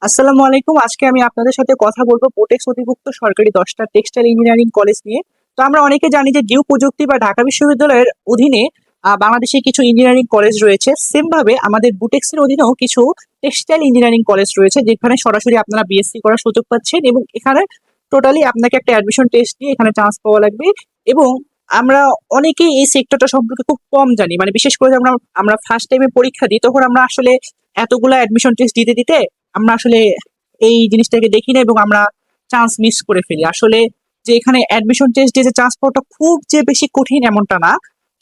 আসসালামু আলাইকুম। আজকে আমি আপনাদের সাথে কথা বলবো বোটেক্স অধিভুক্ত সরকারি 10টা টেক্সটাইল ইঞ্জিনিয়ারিং কলেজ নিয়ে। তো আমরা অনেকে জানি যে ডিউ প্রযুক্তি বা ঢাকা বিশ্ববিদ্যালয়ের অধীনে বাংলাদেশে কিছু ইঞ্জিনিয়ারিং কলেজ রয়েছে। সেম ভাবে আমাদের বুটেক্স এর অধীনেও কিছু টেক্সটাইল ইঞ্জিনিয়ারিং কলেজ রয়েছে, যেখানে সরাসরি আপনারা বিএসসি করার সুযোগ পাচ্ছেন এবং এখানে টোটালি আপনাকে একটা অ্যাডমিশন টেস্ট দিয়ে এখানে চান্স পাওয়া লাগবে। এবং আমরা অনেকেই এই সেক্টরটা সম্পর্কে খুব কম জানি, মানে বিশেষ করে যখন আমরা আমরা ফার্স্ট টাইমে পরীক্ষা দিই তখন আমরা আসলে এতগুলা অ্যাডমিশন টেস্ট দিতে দিতে আমরা আসলে এই জিনিসটাকে দেখি না এবং আমরা চান্স মিস করে ফেলি আসলে। যে এখানে অ্যাডমিশন টেস্ট দিয়ে যে চান্স পাওয়াটা খুব যে বেশি কঠিন এমনটা না।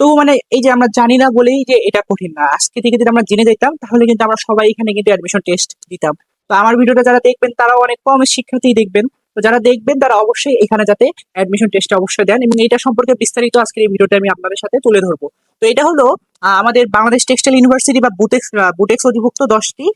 তো মানে এই যে আমরা জানি না বলেই যে এটা কঠিন না, আজকে থেকে যদি আমরা জেনে যেতাম তাহলে কিন্তু আমরা সবাই এখানে কিন্তু অ্যাডমিশন টেস্ট দিতাম। তো আমার ভিডিওটা যারা দেখবেন তারাও অনেক কম শিক্ষার্থী দেখবেন। তো যারা দেখবেন তারা অবশ্যই এখানে যাতে অ্যাডমিশন টেস্টটা অবশ্যই দেন, এবং এটা সম্পর্কে বিস্তারিত আজকের এই ভিডিওটা আমি আপনাদের সাথে তুলে ধরবো। তো এটা হলো আমাদের বাংলাদেশ টেক্সটাইল ইউনিভার্সিটি বা বুটেক্স বুটেক্স অধিভুক্ত 10টি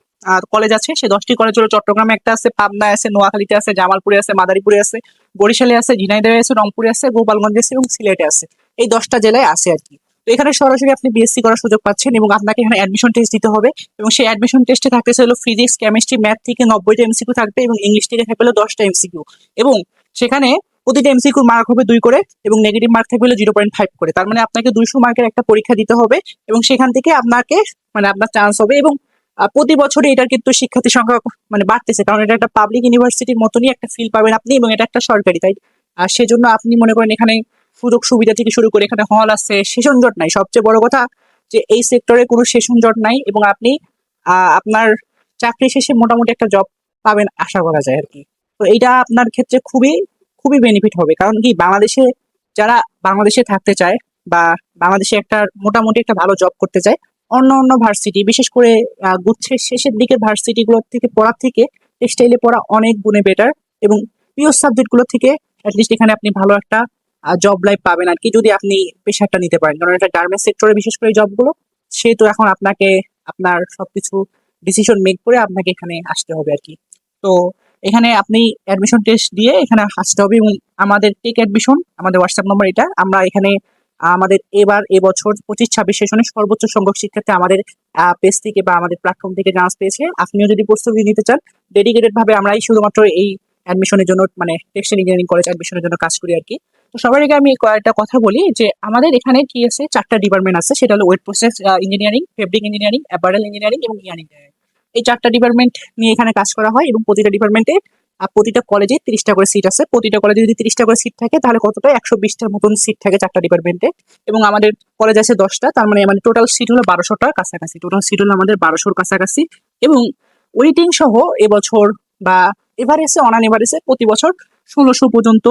কলেজ আছে। সেই 10টি কলেজ হলো চট্টগ্রামে একটা আছে, পাবনায় আছে, নোয়াখালীতে আছে, জামালপুরে আছে, মাদারীপুরে আছে, বরিশালে আছে, ঝিনাইদহে আছে, রংপুরে আছে, গোপালগঞ্জে আছে এবং সিলেটে আছে। এই 10টা জেলায় আছে আর কি। তো এখানে সরাসরি আপনি বিএসসি করার সুযোগ পাচ্ছেন এবং আপনাকে এখানে অ্যাডমিশন টেস্ট দিতে হবে। এবং সেই অ্যাডমিশন টেস্টে থাকতেছে হলো ফিজিক্স, কেমিস্ট্রি, ম্যাথ থেকে 90টা এমসিকিউ থাকবে এবং ইংলিশ থেকে থাকবে হলো 10টা এমসিকিউ। এবং সেখানে প্রতিটা এমসিকিউ মার্ক হবে 2 করে এবং নেগেটিভ মার্ক থাকবে হলো 0.5 করে। তার মানে আপনাকে 200 মার্কের একটা পরীক্ষা দিতে হবে এবং সেখান থেকে আপনাকে মানে আপনার চান্স হবে। এবং প্রতি বছরই এটার কিন্তু শিক্ষার্থী সংখ্যা মানে বাড়তেছে, কারণ এটা একটা পাবলিক ইউনিভার্সিটির মতনই একটা ফিল পাবেন আপনি, এবং এটা একটা সরকারি, তাই আর সেজন্য আপনি মনে করেন এখানে সুযোগ সুবিধা থেকে শুরু করে এখানে হল আছে, সেশন জট নাই। সবচেয়ে বড় কথা যে এই সেক্টরে কোনো সেশন জট নাই এবং আপনি আপনার চাকরি শেষে মোটামুটি একটা জব পাবেন আশা করা যায় আর কি। তো এইটা আপনার ক্ষেত্রে খুবই খুবই বেনিফিট হবে, কারণ কি বাংলাদেশে যারা বাংলাদেশে থাকতে চায় বা বাংলাদেশে একটা মোটামুটি একটা ভালো জব করতে চায়, অন্য অন্য ভার্সিটি বিশেষ করে গুচ্ছের শেষের দিকের ভার্সিটি গুলোর থেকে পড়ার থেকে টেক্সটাইলে পড়া অনেক গুণে বেটার। এবং পিওর সাবজেক্ট গুলো থেকে অ্যাটলিস্ট এখানে আপনি ভালো একটা জব লাইফ পাবেন আর কি, যদি আপনি পেশাটা নিতে পারেন, কারণ এটা গার্মেন্টস সেক্টরে বিশেষ করে জবগুলো। সেহেতু এখন আপনাকে আপনার সবকিছু ডিসিশন মেক করে আপনাকে এখানে আসতে হবে আর কি। তো এখানে আপনি অ্যাডমিশন টেস্ট দিয়ে এখানে আসতে হবে এবং আমাদের টেক অ্যাডমিশন, আমাদের হোয়াটসঅ্যাপ নম্বর এটা। আমরা এখানে আমাদের এবছর 25-26 সেশনে সর্বোচ্চ সংখ্যক শিক্ষার্থী আমাদের পেজ থেকে বা আমাদের প্ল্যাটফর্ম থেকে চান্স পেয়েছে। আপনিও যদি প্রস্তুতি নিতে চান ডেডিকেটেড ভাবে, আমরাই শুধুমাত্র এই অ্যাডমিশনের জন্য মানে টেক্সটাইল ইঞ্জিনিয়ারিং কলেজ অ্যাডমিশনের জন্য কাজ করি আর কি। তো সবার আগে আমি কয়েকটা কথা বলি যে আমাদের এখানে কি আছে, 4টা ডিপার্টমেন্ট আছে। সেটা হলো wet process engineering, fabric engineering, apparel engineering এবং ইয়ান ইঞ্জিনিয়ারিং। এই 4টা ডিপার্টমেন্ট নিয়ে এখানে কাজ করা হয় এবং প্রতিটা ডিপার্টমেন্টে প্রতিটা কলেজে 30টা করে সিট আছে। প্রতিটা কলেজে যদি 30টা করে সিট থাকে তাহলে কতটা 120টার মতন সিট থাকে 4টা ডিপার্টমেন্টে। এবং আমাদের কলেজ আছে 10টা, তার মানে আমাদের টোটাল সিট হলো 1200টার কাছাকাছি। টোটাল সিট হলো আমাদের 1200-র কাছাকাছি। এবং ওয়েটিং সহ এবছর বা এভারেজে অন এভারেজে প্রতি বছর 1600 পর্যন্ত,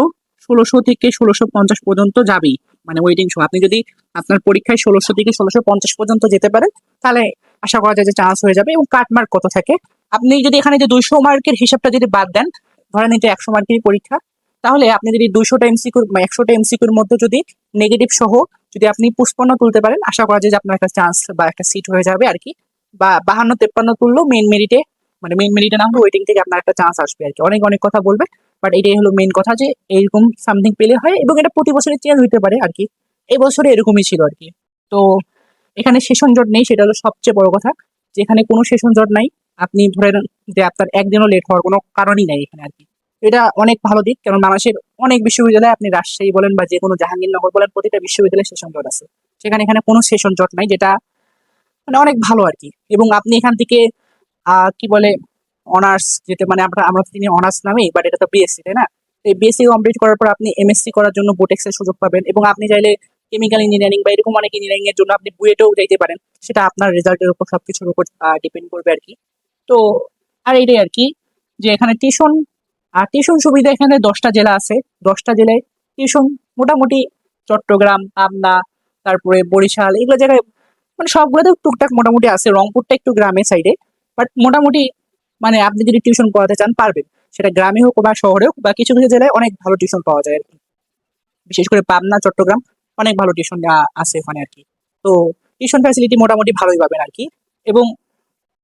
1600 থেকে 1650 পর্যন্ত যাবেই, মানে ওয়েটিং সহ। আপনি যদি আপনার পরীক্ষায় 1600 থেকে 1650 পর্যন্ত যেতে পারেন তাহলে আশা করা যায় যে চান্স হয়ে যাবে। এবং কাট মার্ক কত থাকে, আপনি যদি এখানে যে 200 মার্কের হিসাবটা যদি বাদ দেন, ধরেন এটা 100 মার্কের পরীক্ষা, তাহলে আপনি যদি 200টা এমসিকিউর 100টা এমসিকিউর মধ্যে যদি নেগেটিভ সহ যদি আপনি 55 তুলতে পারেন, আশা করা যায় যে আপনার একটা চান্স বা একটা সিট হয়ে যাবে আর কি। বা 52-53 তুললেও মেইন মেরিটে, মানে মেইন মেরিটে না হলে ওয়েটিং থেকে আপনার একটা চান্স আসবে আর কি। অনেক অনেক কথা বলবে, বাট এটাই হলো মেইন কথা যে এইরকম সামথিং পেলে হয়। এবং এটা প্রতি বছরই চেঞ্জ হইতে পারে আর কি, এই বছরে এরকমই ছিল আর কি। তো এখানে সেশন জট নেই, সেটা হলো সবচেয়ে বড় কথা, যে এখানে কোনো সেশন জট নাই। আপনি ধরেন যে আপনার একদিনও লেট হওয়ার কোনো কারণই নাই এখানে আর কি। এটা অনেক ভালো দিক, কারণ বাংলাদেশের অনেক বিশ্ববিদ্যালয়ে আপনি রাজশাহী বলেন বা যে কোনো জাহাঙ্গীরনগর বলেন, প্রতিটা বিশ্ববিদ্যালয়ে সেশন জট আছে। সেখানে এখানে কোনো সেশন জট নাই, যেটা মানে অনেক ভালো আর কি। এবং আপনি এখান থেকে কি বলে অনার্স যেতে, মানে আমরা আমরা তো চিনি অনার্স নামেই, বাট এটা তো বিএসসি, তাই না? এই বিএসসি কমপ্লিট করার পর আপনি এমএসসি করার জন্য বোটেক্স এর সুযোগ পাবেন। এবং আপনি চাইলে কেমিক্যাল ইঞ্জিনিয়ারিং বা এরকম অনেক ইঞ্জিনিয়ারিং এর জন্য আপনি বুয়েটেও যাইতে পারেন। সেটা আপনার রেজাল্টের উপর সবকিছুর উপর ডিপেন্ড করবে আর কি। তো আর এটাই আর কি, যে এখানে টিউশন টিউশন সুবিধা এখানে 10টা জেলা আছে। 10টা জেলায় টিউশন মোটামুটি চট্টগ্রাম, পাবনা, তারপরে বরিশাল, এগুলো জায়গায় মানে সবগুলোতে টুকটাক মোটামুটি আছে। রংপুরটা একটু গ্রামের সাইডে, বাট মোটামুটি মানে আপনি যদি টিউশন করাতে চান পারবেন, সেটা গ্রামে হোক বা শহরে হোক। বা কিছু কিছু জেলায় অনেক ভালো টিউশন পাওয়া যায় আর কি, বিশেষ করে পাবনা, চট্টগ্রাম, অনেক ভালো টিউশন আছে ওখানে আর কি। তো টিউশন ফ্যাসিলিটি মোটামুটি ভালোই পাবেন আর কি। এবং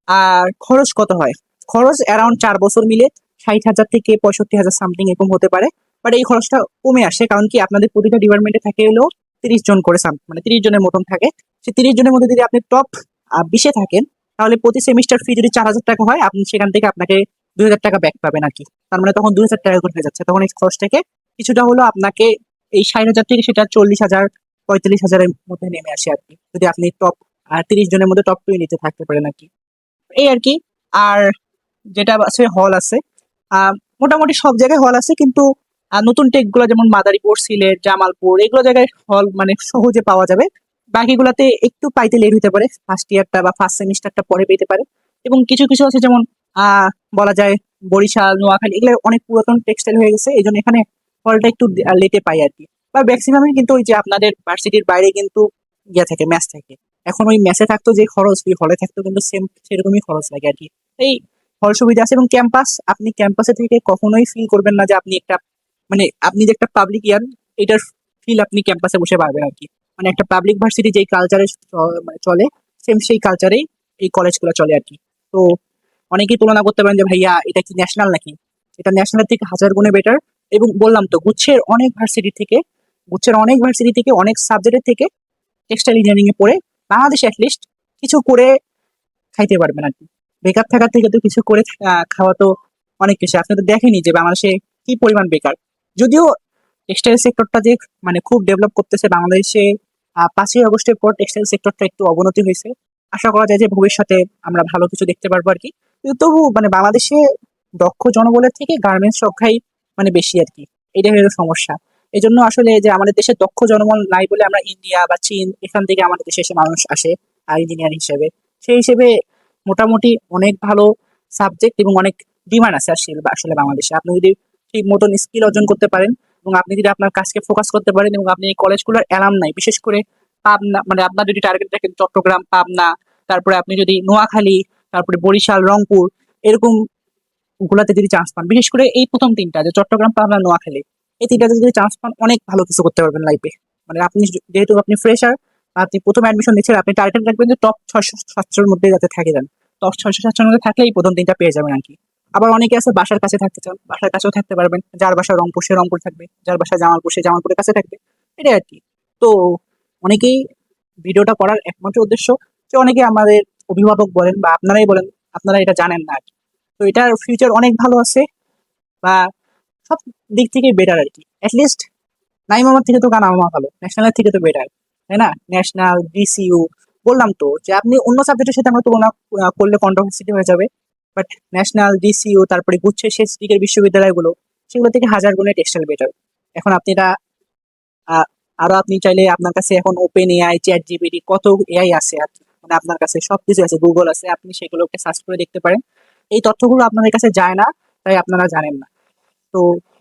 আর খরচ কত হয়, খরচ অ্যারাউন্ড 4 বছর মিলে 60,000 থেকে 65,000 সামথিং এরকম হতে পারে। বাট এই খরচটা কমে আসে, কারণ কি আপনাদের প্রতিটা ডিপার্টমেন্টে থাকে হলো 30 জন করে, মানে 30 জনের মতন থাকে। সে 30 জনের মধ্যে যদি আপনি টপ 20-এ থাকেন, তাহলে প্রতি সেমিস্টার ফি যদি 4,000 টাকা হয়, আপনি সেখান থেকে আপনাকে 2,000 টাকা ব্যাক পাবেন আর কি। তার মানে তখন 2,000 টাকা করে হয়ে যাচ্ছে, তখন এই খরচ থেকে কিছুটা হলো আপনাকে এই 60,000 থেকে সেটা 40,000 45,000-এর মধ্যে নেমে আসে আর কি, যদি আপনি টপ 30 জনের মধ্যে টপ 20-তে থাকতে পারেন আর কি। এই আর কি। আর যেটা আছে হল আছে, মোটামুটি সব জায়গায় হল আছে, কিন্তু নতুন টেক গুলো যেমন মাদারীপুর, সিলেট, জামালপুর এগুলো জায়গায় হল মানে সহজে পাওয়া যাবে। বাকিগুলাতে একটু পাইতে লেট হতে পারে, ফার্স্ট ইয়ারটা বা ফার্স্ট সেমিস্টারটা পরে পেতে পারে। এবং কিছু কিছু আছে যেমন আহ বলা যায় বরিশাল, নোয়াখালী এগুলো অনেক পুরাতন টেক্সটাইল হয়ে গেছে, এই জন্য এখানে হলটা একটু লেটে পাই আর কি। বা ম্যাক্সিমামই কিন্তু ওই যে আপনাদের ভার্সিটির বাইরে কিন্তু ইয়ে থাকে, ম্যাচ থাকে। এখন ওই ম্যাচে থাকতো যে খরচ, ওই হলে থাকতো কিন্তু সেম সেরকমই খরচ লাগে আর কি। এই হল সুবিধা আছে। এবং ক্যাম্পাস, আপনি ক্যাম্পাসে থেকে কখনোই ফিল করবেন না যে আপনি একটা মানে আপনি যে একটা পাবলিক ইয়ার, এটার ফিল আপনি ক্যাম্পাসে বসে পারবেন আর কি। মানে একটা পাবলিক ভার্সিটি যেই কালচারে মানে চলে, সেম সেই কালচারেই এই কলেজগুলো চলে আর কি। তো অনেকেই তুলনা করতে পারেন যে ভাইয়া এটা কি ন্যাশনাল নাকি, এটা ন্যাশনাল থেকে হাজার গুণে বেটার। এবং বললাম তো গুচ্ছের অনেক ভার্সিটি থেকে অনেক সাবজেক্টের থেকে টেক্সটাইল ইঞ্জিনিয়ারিং এ পড়ে বাংলাদেশে অ্যাটলিস্ট কিছু করে খাইতে পারবেন আর কি। বেকার থাকার থেকে তো কিছু করে খাওয়া তো অনেক কিছু। আপনি তো দেখেনি যে বাংলাদেশে কি পরিমাণ বেকার। যদিও টেক্সটাইল সেক্টরটা যে মানে খুব ডেভেলপ করতেছে বাংলাদেশে, 5ই আগস্টের পর টেক্সটাইল সেক্টরটা একটু অবনতি হয়েছে। আশা করা যায় যে ভবিষ্যতে আমরা ভালো কিছু দেখতে পারবো আর কি। কিন্তু তবু মানে বাংলাদেশে দক্ষ জনবলের থেকে গার্মেন্টস সংখ্যাই মানে বেশি আর কি। এটাই হলো সমস্যা। এই জন্য আসলে যে আমাদের দেশে দক্ষ জনবল নাই বলে আমরা ইন্ডিয়া বা চীন এখান থেকে আমাদের দেশে এসে মানুষ আসে ইঞ্জিনিয়ার হিসেবে। সেই হিসেবে মোটামুটি অনেক ভালো সাবজেক্ট এবং অনেক ডিমান্ড আছে আসলে আসলে বাংলাদেশে। আপনি যদি ঠিক মতন স্কিল অর্জন করতে পারেন এবং আপনি যদি আপনার কাজকে ফোকাস করতে পারেন এবং আপনি এই কলেজগুলোর অ্যালাম নাই, বিশেষ করে পাবনা, মানে আপনার যদি টার্গেট দেখেন চট্টগ্রাম, পাবনা, তারপরে আপনি যদি নোয়াখালী, তারপরে বরিশাল, রংপুর এরকম গুলাতে যদি চান্স পান, বিশেষ করে এই প্রথম তিনটা যে চট্টগ্রাম, পাবনা, নোয়াখালী, এই তিনটাতে যদি চান্স পান অনেক ভালো কিছু করতে পারবেন লাইফে। মানে আপনি যেহেতু আপনি ফ্রেশার, আপনি প্রথম অ্যাডমিশন নিচ্ছেন, আপনি টার্গেট রাখবেন যে টপ 600-700-র মধ্যে যাতে থাকে যান। টপ 600-700-র মধ্যে থাকলে এই প্রথম তিনটা পেয়ে যাবেন আর কি। আবার অনেকে আছে বাসার কাছে থাকতে চান, বাসার কাছেও থাকতে পারবেন। যার বাসা রংপুর সে রংপুর থাকবে, যার বাসা জামালপুর সে জামালপুরের কাছে থাকবে। এটাই আর কি। তো অনেকেই ভিডিওটা করার একমাত্র উদ্দেশ্য যে অনেকে আমাদের অভিভাবক বলেন বা আপনারাই বলেন, আপনারা এটা জানেন না আর কি। তো এটার ফিউচার অনেক ভালো আছে, বা সব দিক থেকে বেটার আর কি। অ্যাটলিস্ট নাইম আমার থেকে তো গান আমার ভালো, ন্যাশনালের থেকে তো বেটার, তাই না? ন্যাশনাল, ডিসিইউ, বললাম তো যে আপনি অন্য সাবজেক্টের সাথে আমরা তুলনা করলে কন্ট্রোভার্সিটি হয়ে যাবে। বাট ন্যাশনাল, ডিসিইউ, তারপরে গুচ্ছের শেষ দিকের বিশ্ববিদ্যালয়গুলো, সেগুলো থেকে হাজার গুণে টেক্সটাইল বেটার। এখন আপনি এটা আহ, আরো আপনি চাইলে আপনার কাছে এখন ওপেন এআই, চ্যাট জিপিটি কত এআই আছে আর কি। মানে আপনার কাছে সবকিছু আছে, গুগল আছে, আপনি সেগুলোকে সার্চ করে দেখতে পারেন। এই তথ্যগুলো আপনাদের কাছে যায় না, তাই আপনারা জানেন না। তো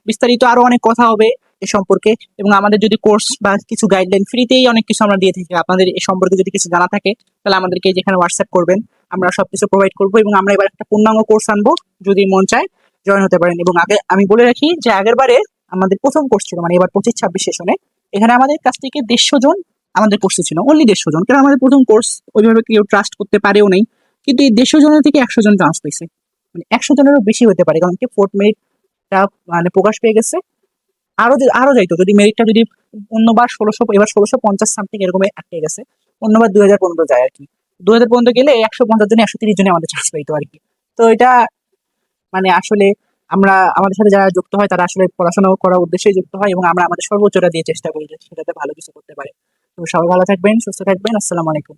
বিস্তারিত আরো অনেক কথা হবে এ সম্পর্কে। এবং আমাদের যদি কোর্স বা কিছু গাইডলাইন ফ্রিতেই অনেক কিছু আমরা দিয়ে থাকি, আপনাদের এ সম্পর্কে যদি কিছু জানা থাকে তাহলে আমাদেরকে যেখানে হোয়াটসঅ্যাপ করবেন, আমরা সবকিছু প্রোভাইড করবো। এবং আমরা এবার একটা পূর্ণাঙ্গ কোর্স আনবো, যদি মন চায় জয়েন হতে পারেন। এবং আগে আমি বলে রাখি যে আগের বারে আমাদের প্রথম কোর্স ছিল, মানে এবার 25-26 সেশনে এখানে আমাদের কাছ থেকে 150 জন আমাদের কোর্সে ছিল, অনলি 150 জন। কারণ আমাদের প্রথম কোর্স ওইভাবে কেউ ট্রাস্ট করতে পারেও নাই। কিন্তু এই 150 জনের থেকে 100 জন চান্স পেয়েছে, মানে 100 জনেরও বেশি হতে পারে, কারণ কি ফোর্থ মেরিট মানে প্রকাশ পেয়ে গেছে। আরো যাইতো যদি মেরিটটা যদি অন্যবার 1600, এবার 1650 সামথিং এরকম আটকে গেছে। অন্যবার 2000 পর্যন্ত যায় আর কি। 2000 পর্যন্ত গেলে 150 জনে 130 জনে আমাদের চান্স পাইতো আর কি। তো এটা মানে আসলে আমরা আমাদের সাথে যারা যুক্ত হয় তারা আসলে পড়াশোনা করার উদ্দেশ্যে যুক্ত হয়, এবং আমরা আমাদের সর্বোচ্চটা দিয়ে চেষ্টা করি যে সেটাতে ভালো কিছু করতে পারে। তো সবাই ভালো থাকবেন, সুস্থ থাকবেন। আসসালামু আলাইকুম।